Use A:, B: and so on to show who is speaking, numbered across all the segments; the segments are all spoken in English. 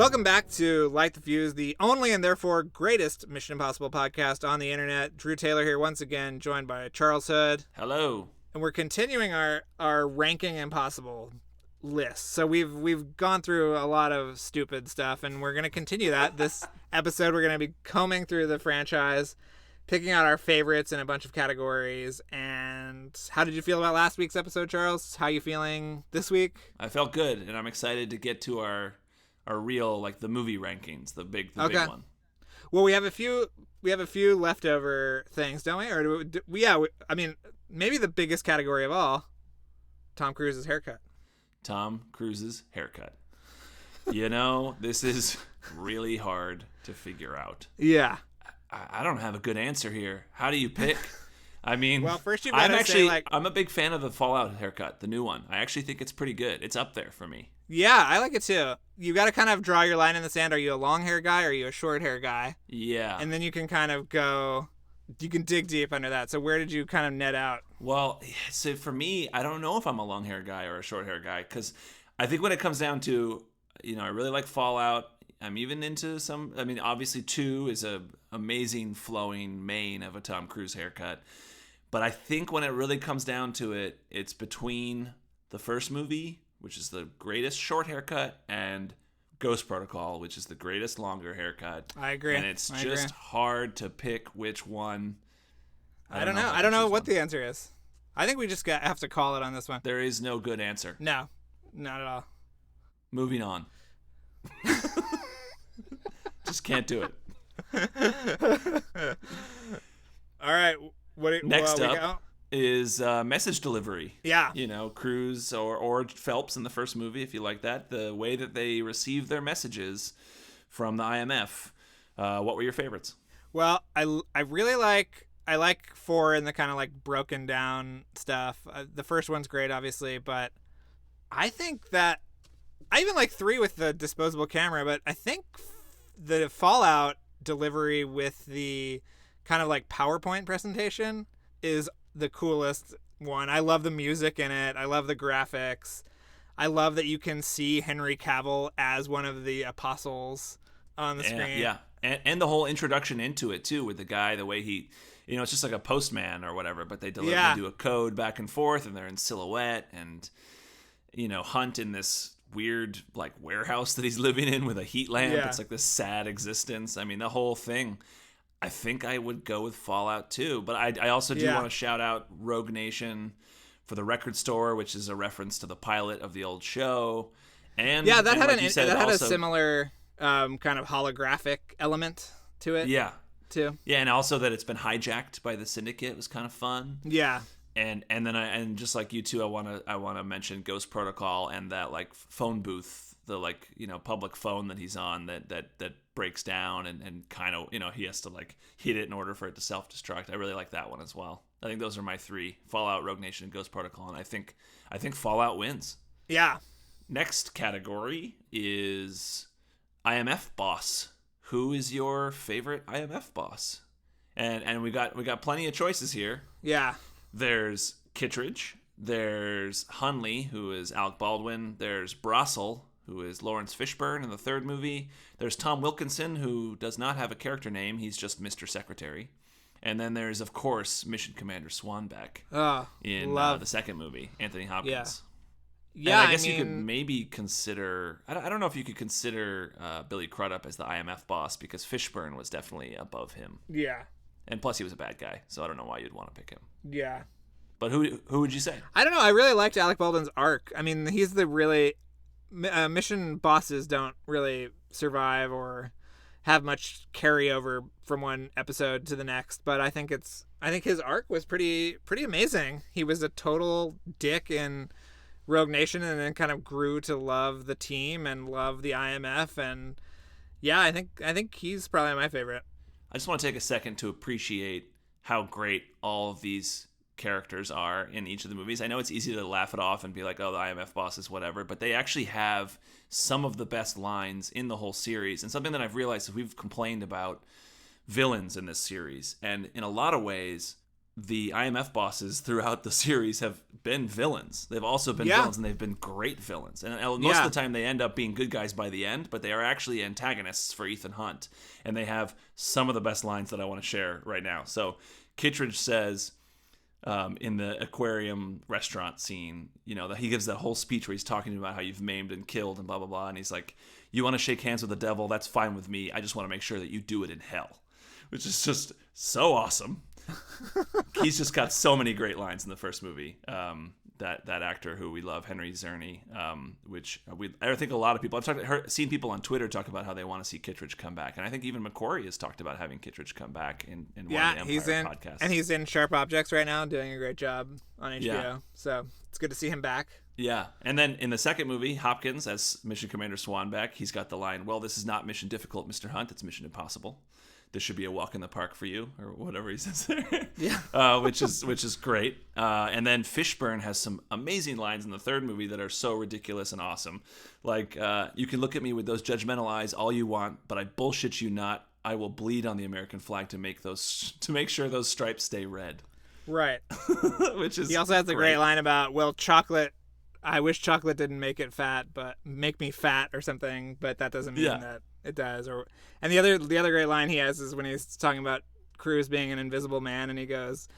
A: Welcome back to Light the Fuse, the only and therefore greatest Mission Impossible podcast on the internet. Drew Taylor here once again, joined by Charles Hood.
B: Hello.
A: And we're continuing our ranking impossible list. So we've gone through a lot of stupid stuff, and we're going to continue that. This episode, we're going to be combing through the franchise, picking out our favorites in a bunch of categories. And how did you feel about last week's episode, Charles? How are you feeling this week?
B: I felt good, and I'm excited to get to our real, like, the movie rankings, the big one.
A: Well, we have a few leftover things, don't we? Or do we, I mean, maybe the biggest category of all, Tom Cruise's haircut.
B: Tom Cruise's haircut. You know, this is really hard to figure out.
A: Yeah.
B: I don't have a good answer here. How do you pick? I mean,
A: well, first you've got to say,
B: I'm a big fan of the Fallout haircut, the new one. I actually think it's pretty good. It's up there for me.
A: Yeah, I like it too. You got to kind of draw your line in the sand. Are you a long hair guy or are you a short hair guy?
B: Yeah.
A: And then you can kind of you can dig deep under that. So where did you kind of net out?
B: Well, so for me, I don't know if I'm a long hair guy or a short hair guy, because I think when it comes down to, I really like Fallout. I'm even into obviously 2 is a amazing flowing mane of a Tom Cruise haircut. But I think when it really comes down to it, it's between the first movie, which is the greatest short haircut, and Ghost Protocol, which is the greatest longer haircut.
A: I agree.
B: And it's just hard to pick which one.
A: I don't know. I don't know what the answer is. I think we just have to call it on this one.
B: There is no good answer.
A: No, not at all.
B: Moving on. Just can't do it.
A: All right.
B: Next up is message delivery.
A: Yeah.
B: Cruise or Phelps in the first movie, if you like that. The way that they receive their messages from the IMF. What were your favorites?
A: Well, I really like 4 and the kind of like broken down stuff. The first one's great, obviously, but I think that I even like 3 with the disposable camera, but I think the Fallout delivery with the kind of like PowerPoint presentation is the coolest one. I love the music in it. I love the graphics. I love that you can see Henry Cavill as one of the apostles on the screen.
B: Yeah, and the whole introduction into it too, with the guy, the way he, it's just like a postman or whatever, but they do a code back and forth, and they're in silhouette, and Hunt in this weird like warehouse that he's living in with a heat lamp. It's like this sad existence. I mean, the whole thing. I think I would go with Fallout 2, but I also do want to shout out Rogue Nation for the record store, which is a reference to the pilot of the old show. And
A: that had
B: a
A: similar kind of holographic element to it.
B: Yeah,
A: too.
B: Yeah, and also that it's been hijacked by the Syndicate was kind of fun.
A: Yeah.
B: And then just like you two, I want to mention Ghost Protocol and that like phone booth, the like public phone that he's on that breaks down and kind of he has to like hit it in order for it to self-destruct. I really like that one as well. I think those are my 3: Fallout, Rogue Nation, and Ghost Protocol, and I think Fallout wins.
A: Yeah.
B: Next category is IMF boss. Who is your favorite IMF boss? And we got plenty of choices here.
A: Yeah.
B: There's Kittredge, there's Hunley, who is Alec Baldwin, there's Brossel, who is Lawrence Fishburne in the third movie, there's Tom Wilkinson, who does not have a character name, he's just Mr. Secretary, and then there's, of course, Mission Commander Swanbeck in the second movie, Anthony Hopkins.
A: Yeah,
B: and I guess you could maybe consider, I don't know if you could consider Billy Crudup as the IMF boss, because Fishburne was definitely above him.
A: Yeah.
B: And plus, he was a bad guy, so I don't know why you'd want to pick him.
A: Yeah.
B: But who would you say?
A: I don't know. I really liked Alec Baldwin's arc. I mean, he's the really... mission bosses don't really survive or have much carryover from one episode to the next, but I think his arc was pretty think he was a total dick in Rogue Nation and then kind of grew to love the team and love the IMF, and yeah, I think he's probably my favorite.
B: I just want to take a second to appreciate how great all of these characters are in each of the movies. I know it's easy to laugh it off and be like, oh, the IMF boss is whatever, but they actually have some of the best lines in the whole series. And something that I've realized is we've complained about villains in this series. And in a lot of ways, the IMF bosses throughout the series have been villains. They've also been villains, and they've been great villains. And most of the time they end up being good guys by the end, but they are actually antagonists for Ethan Hunt. And they have some of the best lines that I want to share right now. So Kittredge says in the aquarium restaurant scene, that he gives that whole speech where he's talking about how you've maimed and killed and blah, blah, blah. And he's like, you want to shake hands with the devil? That's fine with me. I just want to make sure that you do it in hell, which is just so awesome. He's just got so many great lines in the first movie. That actor who we love, Henry Czerny, I think a lot of people, seen people on Twitter talk about how they want to see Kittredge come back, and I think even McQuarrie has talked about having Kittredge come back in one of the Empire podcasts.
A: And he's in Sharp Objects right now, doing a great job on HBO. So it's good to see him back.
B: Yeah, and then in the second movie, Hopkins as Mission Commander Swanbeck, he's got the line, "Well, this is not mission difficult, Mr. Hunt. It's mission impossible. This should be a walk in the park for you," or whatever he says there.
A: Yeah.
B: Which is great. And then Fishburne has some amazing lines in the third movie that are so ridiculous and awesome. Like, you can look at me with those judgmental eyes all you want, but I bullshit you not. I will bleed on the American flag to make sure those stripes stay red.
A: Right.
B: Which is
A: he also has a great line about, well, chocolate. I wish chocolate didn't make it fat, but make me fat or something. But that doesn't mean that it does. And the other great line he has is when he's talking about Cruise being an invisible man, and he goes,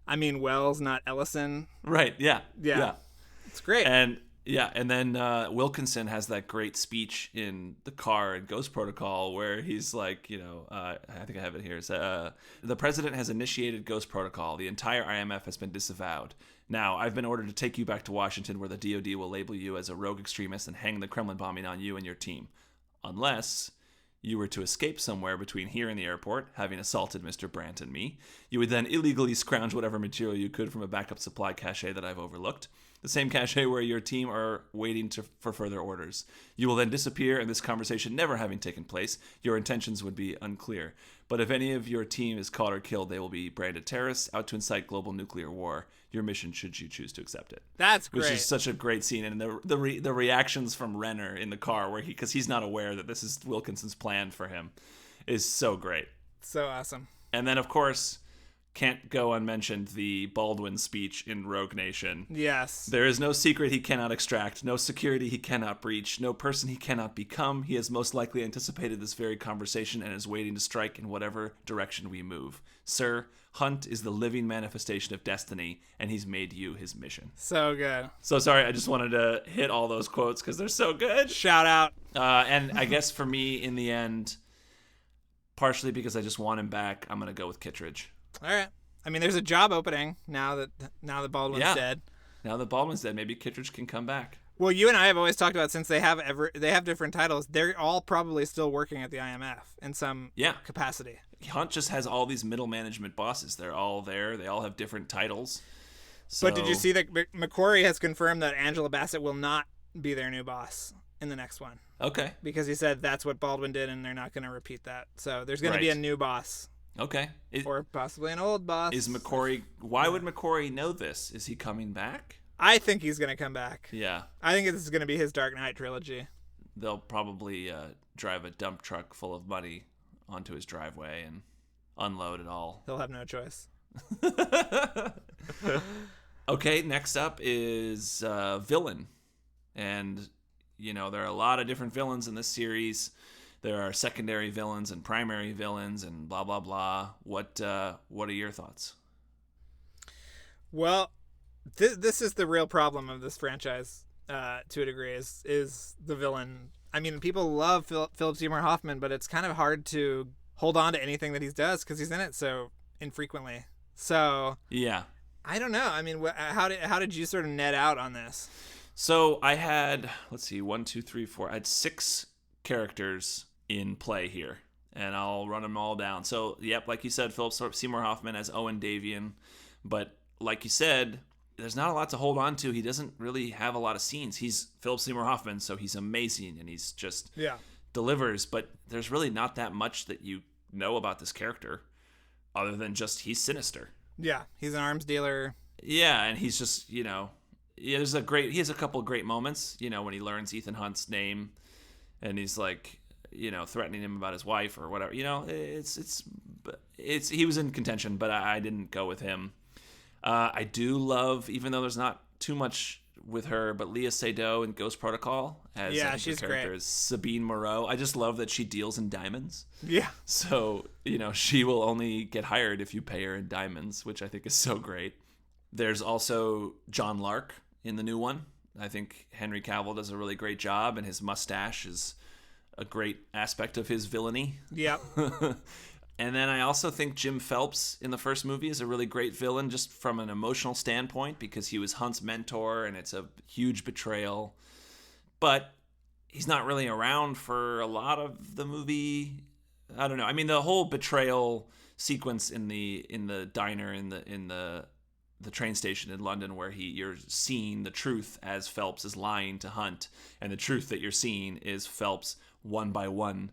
A: "I mean Wells, not Ellison."
B: Right. Yeah.
A: It's great.
B: And then Wilkinson has that great speech in the car in Ghost Protocol where he's like, I think I have it here. The president has initiated Ghost Protocol. The entire IMF has been disavowed. Now, I've been ordered to take you back to Washington where the DOD will label you as a rogue extremist and hang the Kremlin bombing on you and your team. Unless you were to escape somewhere between here and the airport, having assaulted Mr. Brandt and me. You would then illegally scrounge whatever material you could from a backup supply cache that I've overlooked. The same cache where your team are waiting for further orders. You will then disappear, and this conversation never having taken place, your intentions would be unclear. But if any of your team is caught or killed, they will be branded terrorists out to incite global nuclear war. Your mission, should you choose to accept it.
A: That's great.
B: Which is such a great scene, and the reactions from Renner in the car, where because he's not aware that this is Wilkinson's plan for him, is so great.
A: So awesome.
B: And then, of course, can't go unmentioned the Baldwin speech in Rogue Nation.
A: Yes.
B: There is no secret he cannot extract, no security he cannot breach, no person he cannot become. He has most likely anticipated this very conversation and is waiting to strike in whatever direction we move. Sir, Hunt is the living manifestation of destiny, and he's made you his mission.
A: So good.
B: So sorry, I just wanted to hit all those quotes because they're so good.
A: Shout out.
B: And I guess for me, in the end, partially because I just want him back, I'm going to go with Kittredge.
A: All right. I mean, there's a job opening now that Baldwin's dead.
B: Now that Baldwin's dead, maybe Kittredge can come back.
A: Well, you and I have always talked about, since they have different titles, they're all probably still working at the IMF in some capacity.
B: Hunt just has all these middle management bosses. They're all there. They all have different titles. So...
A: But did you see that McQuarrie has confirmed that Angela Bassett will not be their new boss in the next one?
B: Okay.
A: Because he said that's what Baldwin did, and they're not going to repeat that. So there's going to be a new boss.
B: Okay.
A: Or possibly an old boss.
B: Is McQuarrie... Why would McQuarrie know this? Is he coming back?
A: I think he's going to come back.
B: Yeah.
A: I think this is going to be his Dark Knight trilogy.
B: They'll probably drive a dump truck full of money onto his driveway and unload it all.
A: He'll have no choice.
B: Okay, next up is villain. And, there are a lot of different villains in this series. There are secondary villains and primary villains and blah, blah, blah. What are your thoughts?
A: Well, this is the real problem of this franchise, to a degree, is the villain. I mean, people love Philip Seymour Hoffman, but it's kind of hard to hold on to anything that he does because he's in it so infrequently. So
B: yeah,
A: I don't know. I mean, how did you sort of net out on this?
B: So I had, let's see, 1, 2, 3, 4. I had 6 characters in play here, and I'll run them all down. So, yep, like you said, Philip Seymour Hoffman as Owen Davian, but like you said, there's not a lot to hold on to. He doesn't really have a lot of scenes. He's Philip Seymour Hoffman, so he's amazing, and he's just delivers, but there's really not that much that you know about this character other than just he's sinister.
A: Yeah, he's an arms dealer.
B: Yeah, and he's just, he has a couple of great moments, when he learns Ethan Hunt's name and he's like, threatening him about his wife or whatever. He was in contention, but I didn't go with him. I do love, even though there's not too much with her, but Leah Seydoux in Ghost Protocol as
A: she's
B: her character
A: great.
B: is Sabine Moreau. I just love that she deals in diamonds.
A: Yeah.
B: So, she will only get hired if you pay her in diamonds, which I think is so great. There's also John Lark in the new one. I think Henry Cavill does a really great job, and his mustache is a great aspect of his villainy.
A: Yep.
B: And then I also think Jim Phelps in the first movie is a really great villain just from an emotional standpoint because he was Hunt's mentor and it's a huge betrayal. But he's not really around for a lot of the movie. I don't know. I mean, the whole betrayal sequence in the diner in the train station in London where you're seeing the truth as Phelps is lying to Hunt, and the truth that you're seeing is Phelps one by one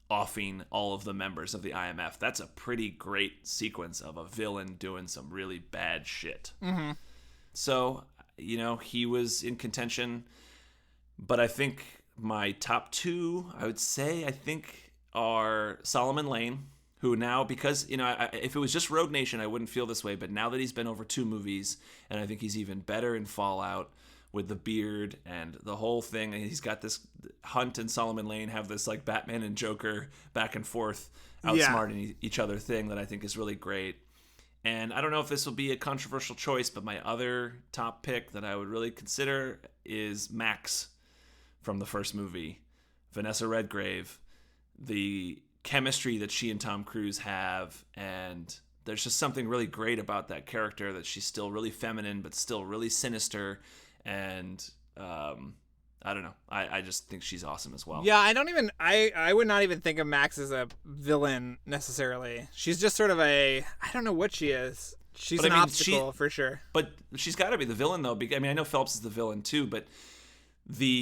B: offing all of the members of the IMF. That's a pretty great sequence of a villain doing some really bad shit.
A: Mm-hmm.
B: So, he was in contention, but I think my top two, I would say, are Solomon Lane, who now, because, if it was just Rogue Nation, I wouldn't feel this way, but now that he's been over 2 movies, and I think he's even better in Fallout, with the beard and the whole thing. And he's got this, Hunt and Solomon Lane have this like Batman and Joker back and forth outsmarting each other thing that I think is really great. And I don't know if this will be a controversial choice, but my other top pick that I would really consider is Max from the first movie. Vanessa Redgrave, the chemistry that she and Tom Cruise have, and there's just something really great about that character, that she's still really feminine but still really sinister. And I don't know. I just think she's awesome as well.
A: Yeah, I would not even think of Max as a villain necessarily. She's just sort of I don't know what she is. She's an obstacle for sure.
B: But she's got to be the villain though. I mean, I know Phelps is the villain too, but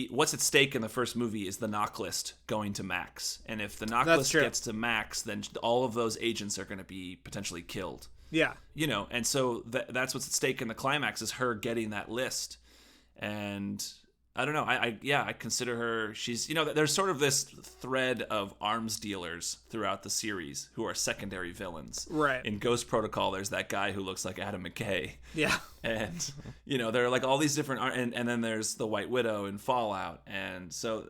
B: what's at stake in the first movie is the knock list going to Max. And if the knock list gets to Max, then all of those agents are going to be potentially killed.
A: Yeah.
B: And so that's what's at stake in the climax, is her getting that list. And I don't know. I consider her. She's there's sort of this thread of arms dealers throughout the series who are secondary villains.
A: Right.
B: In Ghost Protocol, there's that guy who looks like Adam McKay.
A: Yeah.
B: And there are like all these different and then there's the White Widow in Fallout, and so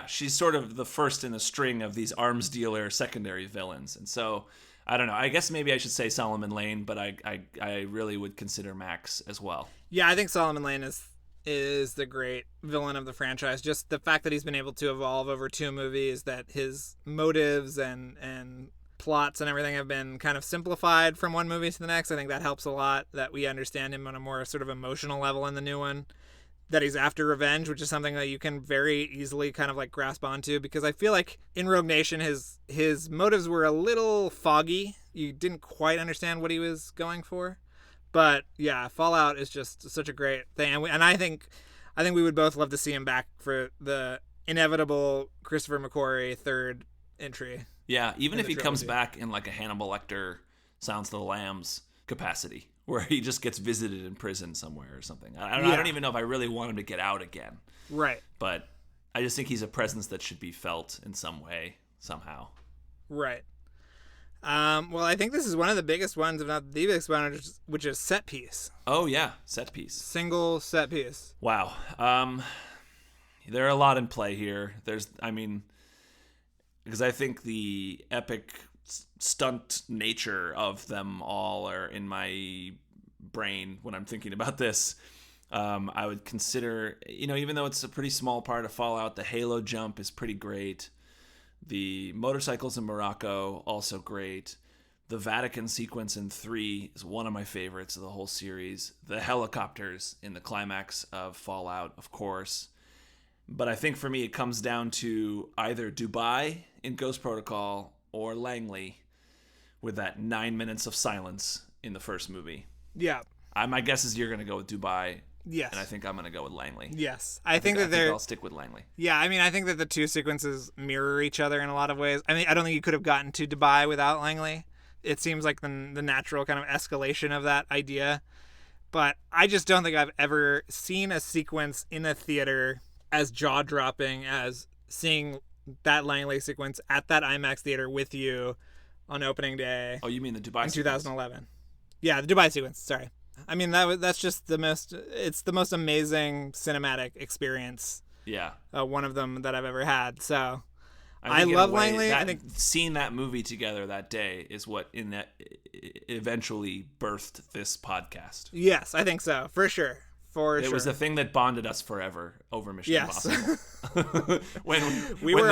B: she's sort of the first in a string of these arms dealer secondary villains. And so I don't know. I guess maybe I should say Solomon Lane, but I really would consider Max as well.
A: Yeah, I think Solomon Lane is the great villain of the franchise. Just the fact that he's been able to evolve over 2 movies, that his motives and plots and everything have been kind of simplified from one movie to the next. I think that helps a lot, that we understand him on a more sort of emotional level in the new one, that he's after revenge, which is something that you can very easily kind of like grasp onto, because I feel like in Rogue Nation his motives were a little foggy. You didn't quite understand what he was going for. But yeah, Fallout is just such a great thing, and I think we would both love to see him back for the inevitable Christopher McQuarrie 3rd entry.
B: Yeah, even if he comes back in like a Hannibal Lecter Sounds of the Lambs capacity, where he just gets visited in prison somewhere or something. I don't even know if I really want him to get out again.
A: Right.
B: But I just think he's a presence that should be felt in some way, somehow.
A: Right. Well, I think this is one of the biggest ones, if not the biggest one, which is set piece.
B: Oh, yeah. Set piece.
A: Single set piece.
B: Wow. There are a lot in play here. Because I think the epic stunt nature of them all are in my brain when I'm thinking about this. I would consider, even though it's a pretty small part of Fallout, the Halo jump is pretty great. The motorcycles in Morocco, also great. The Vatican sequence in 3 is one of my favorites of the whole series. The helicopters in the climax of Fallout, of course. But I think for me it comes down to either Dubai in Ghost Protocol or Langley with that 9 minutes of silence in the first movie.
A: Yeah.
B: My guess is you're going to go with Dubai.
A: Yes.
B: And I think I'm going to go with Langley.
A: Yes. I think I'll
B: stick with Langley.
A: Yeah, I think that the 2 sequences mirror each other in a lot of ways. I don't think you could have gotten to Dubai without Langley. It seems like the natural kind of escalation of that idea. But I just don't think I've ever seen a sequence in a theater as jaw-dropping as seeing that Langley sequence at that IMAX theater with you on opening day.
B: Oh, you mean the Dubai
A: in
B: sequence?
A: 2011. Yeah, the Dubai sequence. Sorry. I mean, that's just it's the most amazing cinematic experience.
B: Yeah.
A: One of them that I've ever had. So
B: I
A: love Langley.
B: I
A: think
B: seeing that movie together that day is what eventually birthed this podcast.
A: Yes, I think so. For sure.
B: It was the thing that bonded us forever over Mission Impossible. when
A: we were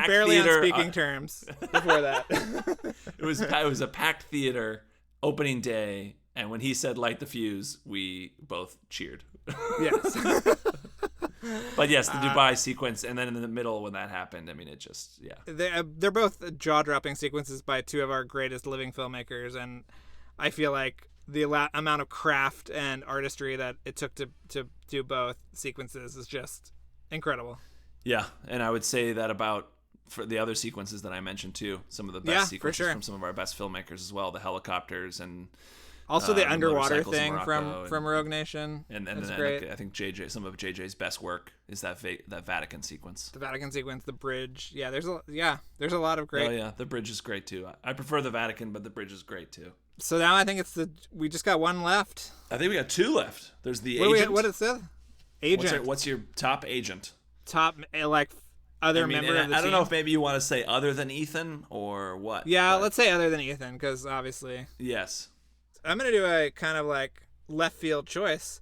A: barely
B: theater,
A: on speaking terms before that.
B: it was a packed theater opening day, and when he said "Light the fuse," we both cheered.
A: Yes.
B: But yes, the Dubai sequence, and then in the middle when that happened, I mean, it just
A: they're both jaw-dropping sequences by two of our greatest living filmmakers, and I feel like the amount of craft and artistry that it took to do both sequences is just incredible.
B: Yeah, and I would say that about for the other sequences that I mentioned too. Some of the best sequences from some of our best filmmakers as well. The helicopters and
A: also the underwater thing from Rogue Nation.
B: And great. I think some of JJ's best work is that Vatican sequence.
A: The Vatican sequence, the bridge. Yeah, there's a lot of great.
B: Oh yeah, the bridge is great too. I prefer the Vatican, but the bridge is great too.
A: So now I think we just got one left.
B: I think we got two left. There's the agent.
A: What is it? Agent.
B: What's your top agent?
A: Top other member of the team.
B: I don't know if maybe you want to say other than Ethan or what.
A: Yeah, let's say other than Ethan, because obviously.
B: Yes.
A: I'm gonna do a kind of left field choice,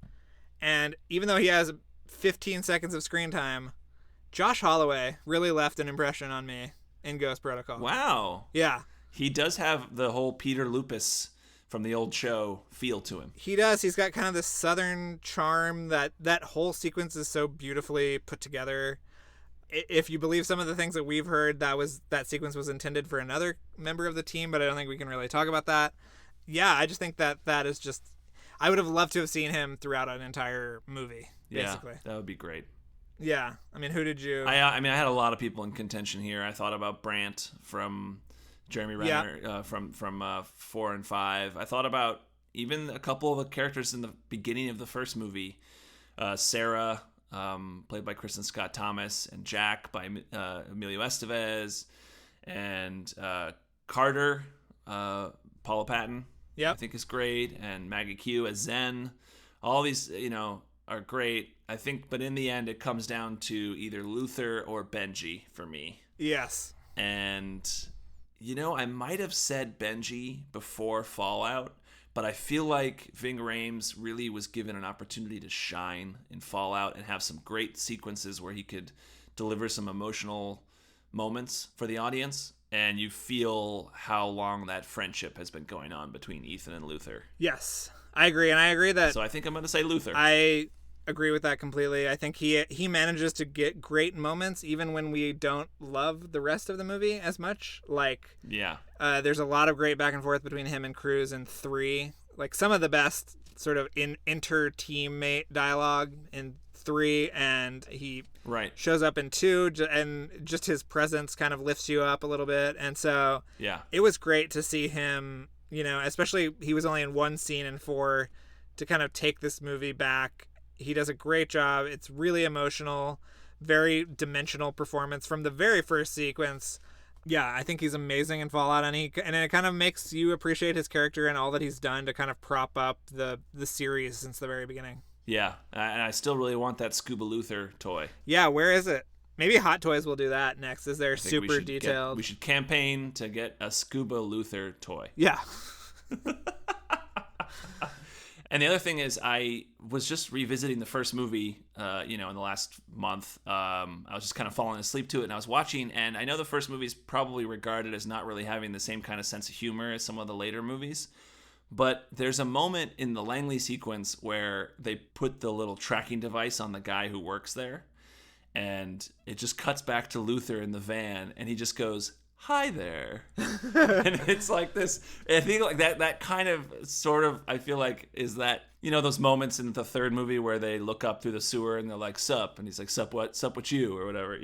A: and even though he has 15 seconds of screen time, Josh Holloway really left an impression on me in Ghost Protocol.
B: Wow.
A: Yeah.
B: He does have the whole Peter Lupus from the old show feel to him.
A: He does. He's got kind of this southern charm. That whole sequence is so beautifully put together. If you believe some of the things that we've heard, that sequence was intended for another member of the team, but I don't think we can really talk about that. Yeah, I just think that is just... I would have loved to have seen him throughout an entire movie, basically.
B: Yeah, that would be great.
A: Yeah. I mean, who did you...
B: I had a lot of people in contention here. I thought about Brandt from... Jeremy Renner from 4 and 5. I thought about even a couple of the characters in the beginning of the first movie. Sarah, played by Kristen Scott Thomas, and Jack by Emilio Estevez, and Carter, Paula Patton, I think is great, and Maggie Q as Zen. All these, are great. I think, but in the end, it comes down to either Luther or Benji for me.
A: Yes.
B: And... I might have said Benji before Fallout, but I feel like Ving Rhames really was given an opportunity to shine in Fallout and have some great sequences where he could deliver some emotional moments for the audience. And you feel how long that friendship has been going on between Ethan and Luther.
A: Yes, I agree. And I agree that...
B: So I think I'm going to say Luther.
A: I agree with that completely. I think he manages to get great moments even when we don't love the rest of the movie as much. There's a lot of great back and forth between him and Cruz in 3. Some of the best sort of inter-teammate dialogue in 3, and he shows up in 2, and just his presence kind of lifts you up a little bit. And so it was great to see him, especially he was only in one scene in 4, to kind of take this movie back. He does a great job. It's really emotional, very dimensional performance from the very first sequence. Yeah, I think he's amazing in Fallout, and it kind of makes you appreciate his character and all that he's done to kind of prop up the series since the very beginning.
B: Yeah, and I still really want that Scuba Luther toy.
A: Yeah, where is it? Maybe Hot Toys will do that next. Is there super detailed?
B: We should campaign to get a Scuba Luther toy.
A: Yeah.
B: And the other thing is, I was just revisiting the first movie, in the last month. I was just kind of falling asleep to it, and I was watching, and I know the first movie is probably regarded as not really having the same kind of sense of humor as some of the later movies. But there's a moment in the Langley sequence where they put the little tracking device on the guy who works there, and it just cuts back to Luther in the van, and he just goes, "Hi there." And it's like this, I think like that kind of sort of, I feel like is that, those moments in the third movie where they look up through the sewer and they're like, "Sup?" And he's like, "Sup what? Sup with you?" Or whatever,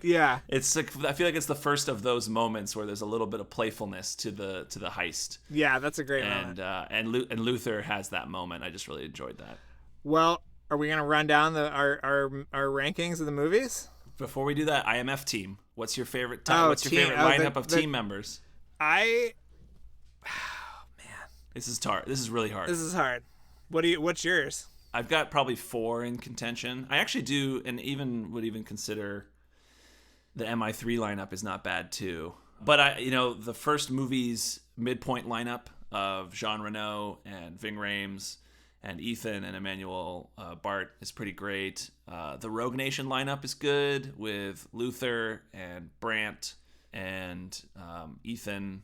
A: Yeah.
B: It's like, I feel like it's the first of those moments where there's a little bit of playfulness to the heist.
A: Yeah, that's a great moment.
B: And Luther has that moment. I just really enjoyed that.
A: Well, are we going to run down our rankings of the movies?
B: Before we do that, IMF team. What's your favorite favorite lineup of team members?
A: Man.
B: This is hard. This is really hard.
A: This is hard. What's yours?
B: I've got probably 4 in contention. I actually do, and would even consider the MI3 lineup is not bad too. But the first movie's midpoint lineup of Jean Reno and Ving Rhames and Ethan and Emmanuel Bart is pretty great. The Rogue Nation lineup is good with Luther and Brant and Ethan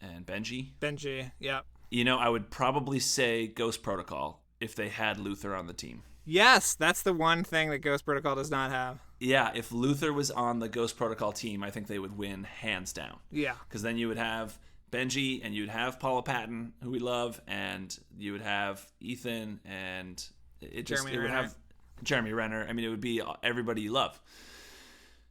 B: and Benji.
A: Benji, yeah.
B: I would probably say Ghost Protocol if they had Luther on the team.
A: Yes, that's the one thing that Ghost Protocol does not have.
B: Yeah, if Luther was on the Ghost Protocol team, I think they would win hands down.
A: Yeah.
B: Because then you would have Benji and you'd have Paula Patton, who we love, and you would have Ethan and it would have Jeremy Renner. I mean, it would be everybody you love.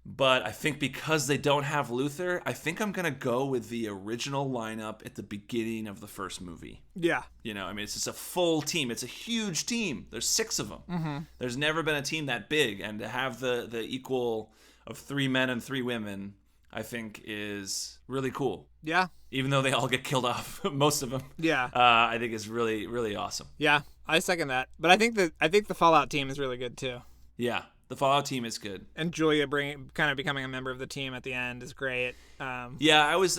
B: But I think because they don't have Luther, I think I'm going to go with the original lineup at the beginning of the first movie.
A: Yeah.
B: It's just a full team. It's a huge team. There's 6 of them.
A: Mm-hmm.
B: There's never been a team that big. And to have the equal of 3 men and 3 women, I think is really cool.
A: Yeah.
B: Even though they all get killed off, most of them.
A: Yeah.
B: I think it's really, really awesome.
A: Yeah, I second that. But I think the Fallout team is really good too.
B: Yeah. The Fallout team is good,
A: and Julia kind of becoming a member of the team at the end is great.
B: Yeah, I was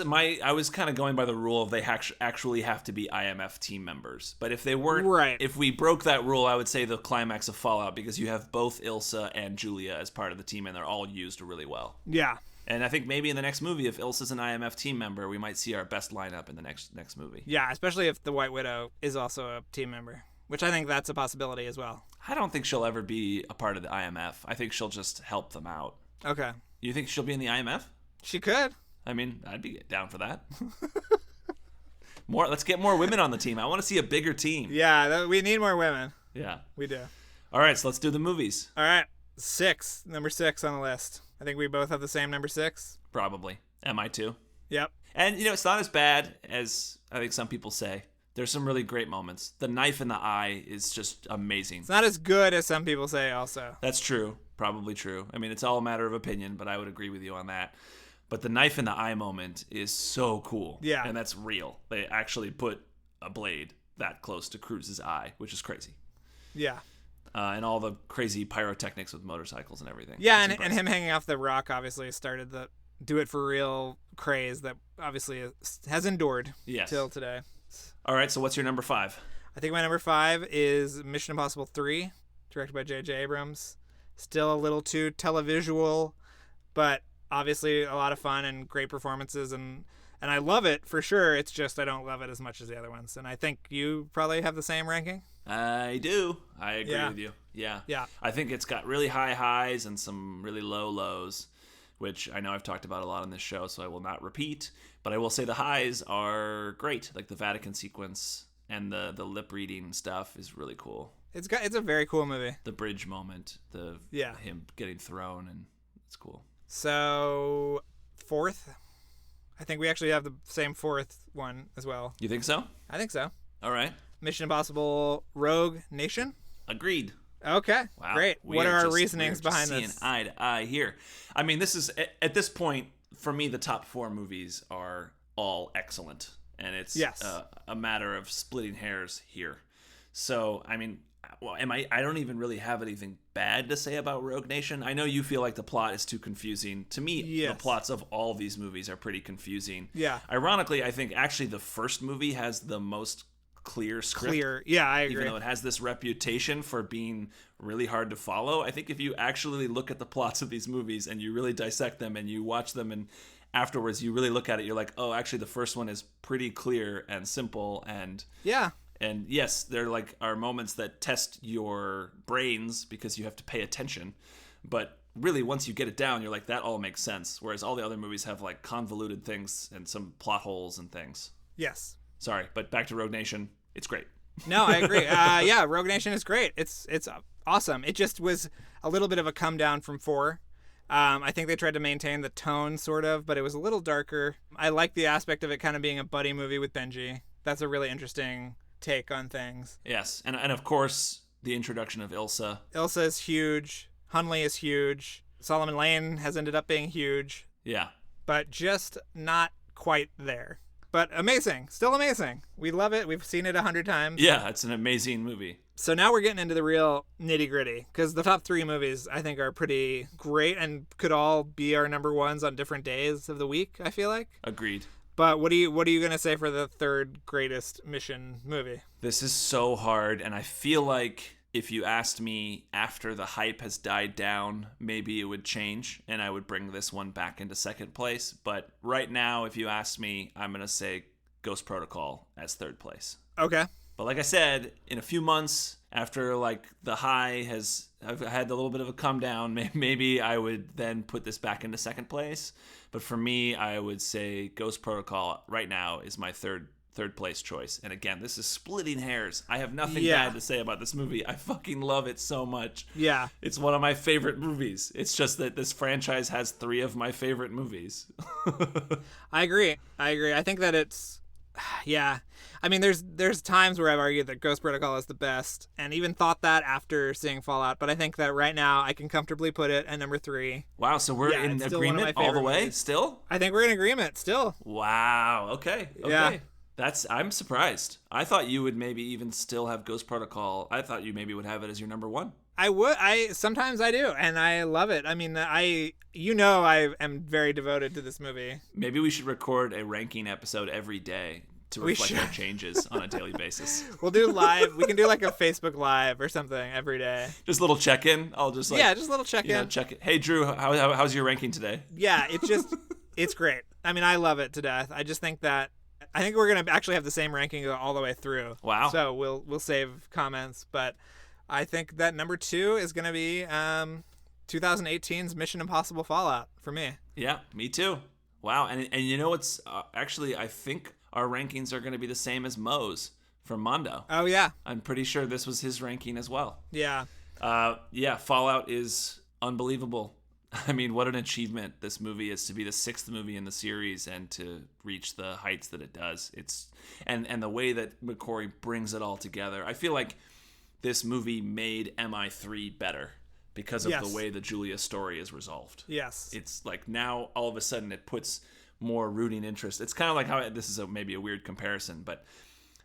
B: kind of going by the rule of they actually have to be IMF team members. But if they weren't,
A: right.
B: If we broke that rule, I would say the climax of Fallout, because you have both Ilsa and Julia as part of the team, and they're all used really well.
A: Yeah.
B: And I think maybe in the next movie, if Ilsa's an IMF team member, we might see our best lineup in the next movie.
A: Yeah, especially if the White Widow is also a team member, which I think that's a possibility as well.
B: I don't think she'll ever be a part of the IMF. I think she'll just help them out.
A: Okay.
B: You think she'll be in the IMF?
A: She could.
B: I mean, I'd be down for that. Let's get more women on the team. I want to see a bigger team.
A: Yeah, we need more women.
B: Yeah.
A: We do.
B: All right, so let's do the movies.
A: All right. Number 6 on the list. I think we both have the same number 6.
B: Probably. MI2.
A: Yep.
B: And, it's not as bad as I think some people say. There's some really great moments. The knife in the eye is just amazing.
A: It's not as good as some people say also.
B: That's true. Probably true. I mean, it's all a matter of opinion, but I would agree with you on that. But the knife in the eye moment is so cool.
A: Yeah.
B: And that's real. They actually put a blade that close to Cruz's eye, which is crazy.
A: Yeah.
B: And all the crazy pyrotechnics with motorcycles and everything.
A: Yeah, and him hanging off the rock obviously started the do it for real craze that obviously has endured till today.
B: All right, so what's your number 5?
A: I think my number 5 is Mission Impossible 3, directed by J.J. Abrams. Still a little too televisual, but obviously a lot of fun and great performances, and I love it for sure. It's just I don't love it as much as the other ones, and I think you probably have the same ranking.
B: I do. I agree with you. Yeah.
A: Yeah.
B: I think it's got really high highs and some really low lows, which I know I've talked about a lot on this show, so I will not repeat. But I will say the highs are great. Like the Vatican sequence and the lip reading stuff is really cool.
A: It's a very cool movie.
B: The bridge moment, him getting thrown, and it's cool.
A: So 4th, I think we actually have the same 4th one as well.
B: You think so?
A: I think so.
B: All right.
A: Mission Impossible Rogue Nation.
B: Agreed.
A: Okay,
B: wow.
A: Great. What are our reasonings behind this?
B: Seeing eye to eye here. I mean, this is at this point for me. The top 4 movies are all excellent, and it's a matter of splitting hairs here. So, I mean, I don't even really have anything bad to say about Rogue Nation. I know you feel like the plot is too confusing. To me, the plots of all these movies are pretty confusing.
A: Yeah.
B: Ironically, I think actually the first movie has the most clear script.
A: Yeah, I agree.
B: Even though it has this reputation for being really hard to follow, I think if you actually look at the plots of these movies and you really dissect them and you watch them and afterwards you really look at it, you're like, oh, actually the first one is pretty clear and simple and and yes, there are moments that test your brains because you have to pay attention, but really once you get it down, you're like, that all makes sense. Whereas all the other movies have like convoluted things and some plot holes and things.
A: Yes.
B: Sorry, but back to Rogue Nation. It's great.
A: No, I agree. Rogue Nation is great. It's awesome. It just was a little bit of a come down from 4. I think they tried to maintain the tone sort of, but it was a little darker. I like the aspect of it kind of being a buddy movie with Benji. That's a really interesting take on things.
B: Yes, and of course the introduction of Ilsa.
A: Ilsa is huge. Hunley is huge. Solomon Lane has ended up being huge.
B: Yeah.
A: But just not quite there. but amazing. Still amazing. We love it. We've seen it 100 times.
B: Yeah, it's an amazing movie.
A: So now we're getting into the real nitty gritty, because the top 3 movies I think are pretty great and could all be our number ones on different days of the week, I feel like.
B: Agreed.
A: But what are you going to say for the third greatest Mission movie?
B: This is so hard, and I feel like if you asked me after the hype has died down, maybe it would change, and I would bring this one back into second place. But right now, if you ask me, I'm going to say Ghost Protocol as third place.
A: Okay.
B: But like I said, in a few months, after like the high I've had a little bit of a come down, maybe I would then put this back into second place. But for me, I would say Ghost Protocol right now is my third place choice. And again, this is splitting hairs. I have nothing bad to say about this movie. I fucking love it so much.
A: Yeah.
B: It's one of my favorite movies. It's just that this franchise has 3 of my favorite movies.
A: I agree. I think that it's, yeah. I mean, there's times where I've argued that Ghost Protocol is the best, and even thought that after seeing Fallout. But I think that right now I can comfortably put it at number 3.
B: Wow, so we're in agreement all the way still?
A: I think we're in agreement still.
B: Wow, okay.
A: Yeah.
B: I'm surprised. I thought you would maybe even still have Ghost Protocol. I thought you maybe would have it as your number 1.
A: Sometimes I do, and I love it. I mean, I am very devoted to this movie.
B: Maybe we should record a ranking episode every day to reflect our changes on a daily basis.
A: We'll do live. We can do like a Facebook Live or something every day.
B: Just a little check-in. I'll just just
A: a little check-in.
B: Check it. Hey, Drew, how's your ranking today?
A: Yeah, it's great. I mean, I love it to death. I just think that we're gonna actually have the same ranking all the way through.
B: Wow.
A: So we'll save comments, but I think that number 2 is gonna be 2018's Mission Impossible Fallout for me.
B: Yeah, me too. Wow, and you know what's actually, I think our rankings are going to be the same as Mo's from Mondo.
A: Oh yeah,
B: I'm pretty sure this was his ranking as well.
A: Yeah.
B: Fallout is unbelievable. I mean, what an achievement this movie is to be the 6th movie in the series and to reach the heights that it does. It's and the way that McQuarrie brings it all together. I feel like this movie made MI3 better because of the way the Julia story is resolved.
A: Yes.
B: It's like now all of a sudden it puts more rooting interest. It's kind of like how this is maybe a weird comparison, but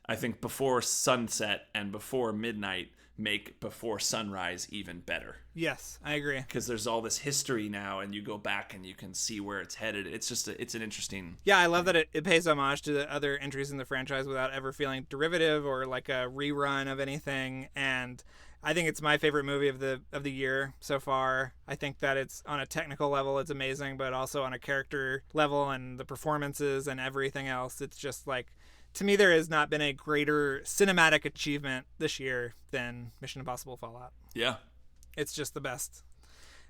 B: I think Before Sunset and Before Midnight make Before Sunrise even better.
A: Yes, I agree.
B: Because there's all this history now, and you go back and you can see where it's headed. It's just it's an interesting.
A: Yeah, I love that it pays homage to the other entries in the franchise without ever feeling derivative or like a rerun of anything. And I think it's my favorite movie of the year so far. I think that it's on a technical level, it's amazing, but also on a character level and the performances and everything else, it's just like, to me, there has not been a greater cinematic achievement this year than Mission Impossible Fallout.
B: Yeah.
A: It's just the best.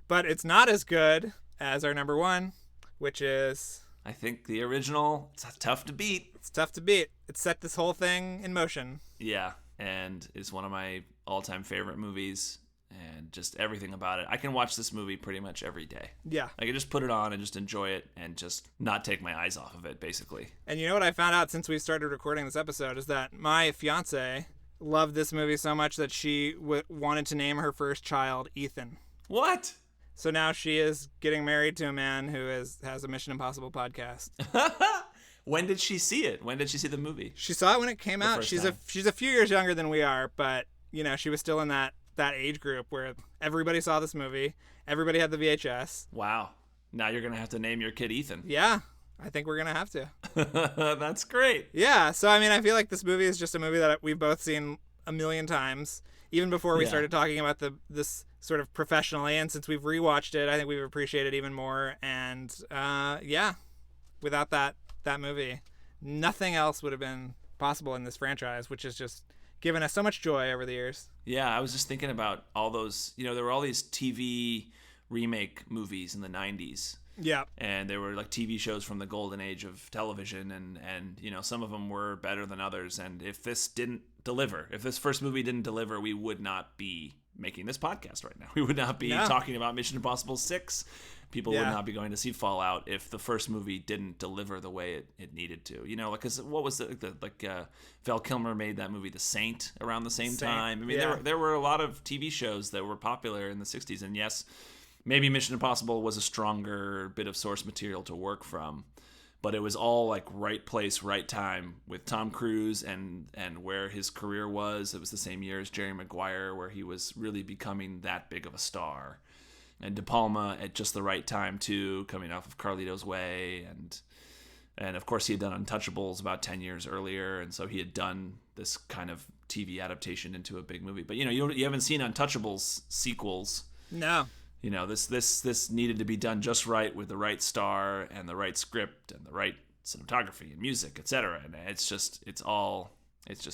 A: But it's not as good as our number 1, which is...
B: I think the original, it's tough to beat.
A: It's tough to beat. It set this whole thing in motion.
B: Yeah, and it's one of my all-time favorite movies, and just everything about it. I can watch this movie pretty much every day.
A: Yeah.
B: I can just put it on and just enjoy it and just not take my eyes off of it, basically.
A: And you know what I found out since we started recording this episode is that my fiance loved this movie so much that she wanted to name her first child Ethan.
B: What?
A: So now she is getting married to a man who has a Mission Impossible podcast.
B: When did she see it? When did she see the movie?
A: She saw it when it came out. She's a few years younger than we are, but you know, she was still in that age group where everybody saw this movie. Everybody had the VHS.
B: Wow. Now you're going to have to name your kid Ethan.
A: Yeah, I think we're going to have to.
B: That's great.
A: Yeah, so I mean, I feel like this movie is just a movie that we've both seen a million times, even before we started talking about this sort of professionally. And since we've rewatched it, I think we've appreciated it even more. And without that movie, nothing else would have been possible in this franchise, which has just given us so much joy over the years.
B: Yeah, I was just thinking about all those, there were all these TV remake movies in the 90s.
A: Yeah.
B: And they were like TV shows from the golden age of television, and some of them were better than others. And if this didn't deliver, if this first movie didn't deliver, we would not be making this podcast right now. We would not be talking about Mission Impossible 6. People would not be going to see Fallout if the first movie didn't deliver the way it needed to. Because what was Val Kilmer made that movie The Saint around the same time. I mean, there were a lot of TV shows that were popular in the 60s, and yes, maybe Mission Impossible was a stronger bit of source material to work from, but it was all like right place, right time with Tom Cruise and where his career was. It was the same year as Jerry Maguire, where he was really becoming that big of a star. And De Palma at just the right time too, coming off of Carlito's Way, and of course he had done Untouchables about 10 years earlier, and so he had done this kind of TV adaptation into a big movie. But you haven't seen Untouchables sequels.
A: No.
B: This needed to be done just right with the right star and the right script and the right cinematography and music, etc. And it's just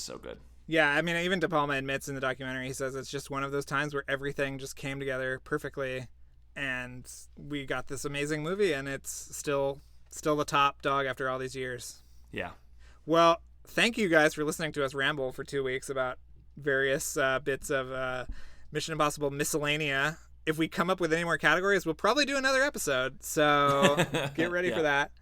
B: so good.
A: Yeah, I mean, even De Palma admits in the documentary, he says it's just one of those times where everything just came together perfectly, and we got this amazing movie, and it's still the top dog after all these years.
B: Yeah.
A: Well, thank you guys for listening to us ramble for 2 weeks about various bits of Mission Impossible miscellanea. If we come up with any more categories, we'll probably do another episode, so get ready for that.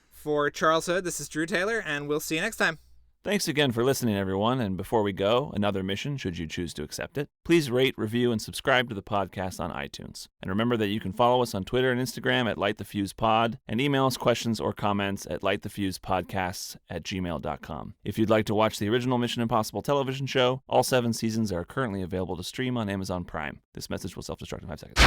A: For Charles Hood, this is Drew Taylor, and we'll see you next time.
C: Thanks again for listening, everyone. And before we go, another mission, should you choose to accept it. Please rate, review, and subscribe to the podcast on iTunes. And remember that you can follow us on Twitter and Instagram at LightTheFusePod, and email us questions or comments at lightthefusepodcasts@gmail.com. If you'd like to watch the original Mission Impossible television show, all 7 seasons are currently available to stream on Amazon Prime. This message will self-destruct in 5 seconds.